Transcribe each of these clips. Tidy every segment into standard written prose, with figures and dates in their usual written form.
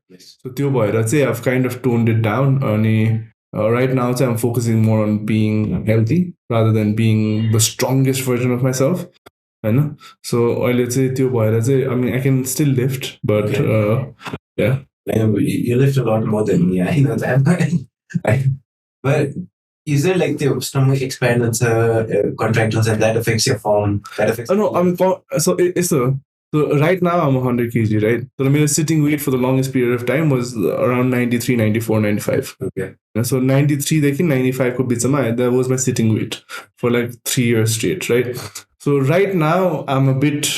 Yes. So त्यो भएर चाहिँ I've kind of toned it down. अनि right now I'm focusing more on being healthy rather than being the strongest version of myself. होइन सो अहिले चाहिँ त्यो भएर चाहिँ I mean I can still lift but yeah. You lift a lot more than me. I know that. But is there like the stomach expands, contractions, and that affects your form? That affects. No, so it's so right now I'm 100 kg, right? So my sitting weight for the longest period of time was around 93, 94, 95. Okay. So 93 देखि 95 को बिचमा that was my sitting weight for like 3 years straight, right? So right now I'm a bit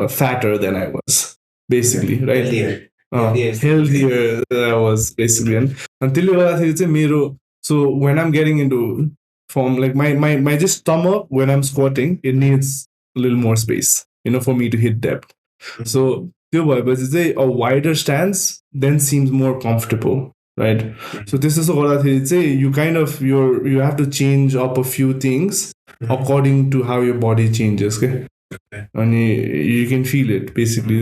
fatter than I was, basically, right? Healthier than I was, basically. And so when I'm getting into form, like my just stomach, when I'm squatting, it needs a little more space, for me to hit depth. So a wider stance then seems more comfortable, right? So this is what I say. You kind of you have to change up a few things according to how your body changes. Okay? And you can feel it basically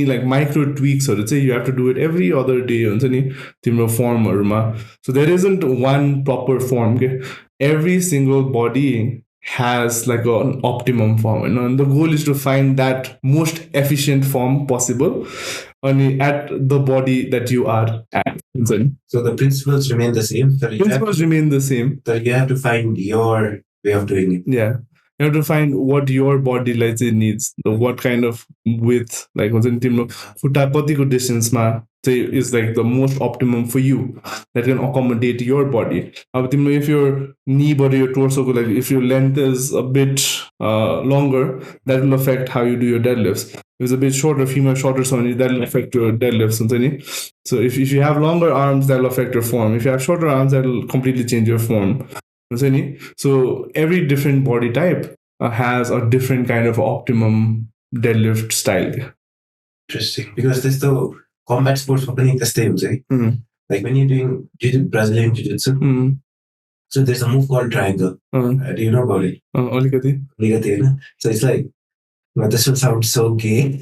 like micro tweaks, or say you have to do it every other day on form. So there isn't one proper form. Okay? Every single body has like an optimum form, and the goal is to find that most efficient form possible at the body that you are at. So the principles remain the same. Remain the same. So you have to find your way of doing it. Yeah. You have to find what your body needs, what kind of width, like distance is like the most optimum for you that can accommodate your body. If your knee body, your torso, like if your length is a bit longer, that will affect how you do your deadlifts. If it's a bit shorter, female shorter, so that will affect your deadlifts. So if you have longer arms, that will affect your form. If you have shorter arms, that will completely change your form. So every different body type has a different kind of optimum deadlift style. Interesting. Because this the combat sports opening the stage, right? Like when you're doing Brazilian Jiu-Jitsu, so there's a move called triangle. Do you know about it? Oligati. So it's like, this will sound so gay.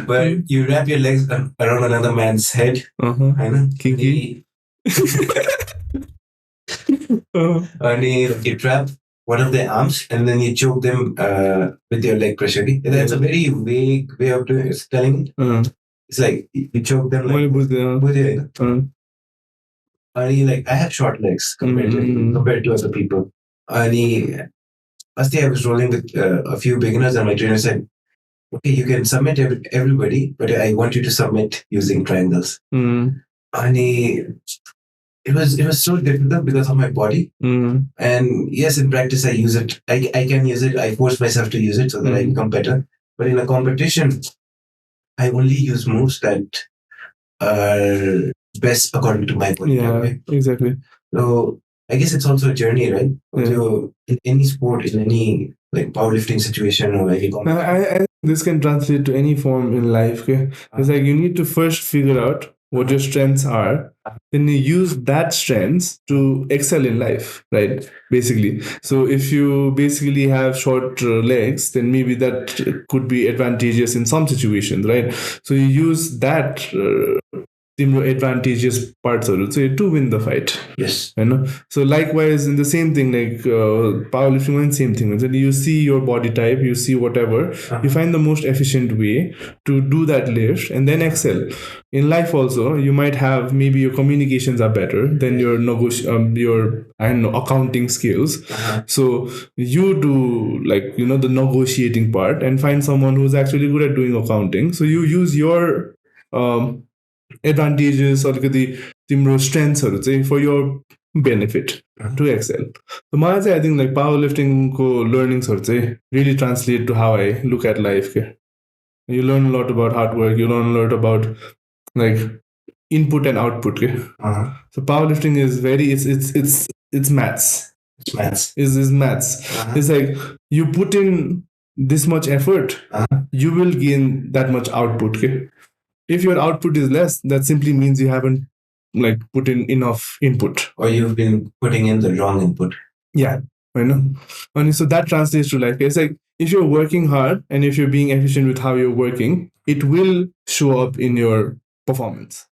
But you wrap your legs around another man's head. Kinky. And you trap one of their arms and then you choke them with your leg pressure. That's a very vague way of doing it. Telling it. It's like you choke them like I have short legs compared to other people. And last day I was rolling with a few beginners and my trainer said, okay, you can submit everybody, but I want you to submit using triangles. And it was so difficult because of my body. And yes, in practice I use it. I can use it. I force myself to use it so that I become better. But in a competition, I only use moves that are best according to my body. Yeah, exactly. So I guess it's also a journey, right? So in any sport, in any like powerlifting situation or any competition. This can translate to any form in life. Okay? It's like you need to first figure out what your strengths are, then you use that strengths to excel in life, right? Basically. So if you basically have short legs, then maybe that could be advantageous in some situations, right? So you use that advantageous parts of it to win the fight. Yes. So likewise in the same thing, like powerlifting, same thing. You see your body type, you see whatever, you find the most efficient way to do that lift and then excel. In life also, you might have maybe your communications are better than your accounting skills. So you do the negotiating part and find someone who's actually good at doing accounting. So you use your advantages or the strengths for your benefit to excel. So I think like powerlifting learnings really translate to how I look at life. You learn a lot about hard work. You learn a lot about like input and output. So powerlifting is it's maths. It's maths. Is maths. It's like you put in this much effort, you will gain that much output. If your output is less, that simply means you haven't put in enough input, or you've been putting in the wrong input. Yeah, I know. And so that translates to life. It's like if you're working hard and if you're being efficient with how you're working, it will show up in your performance.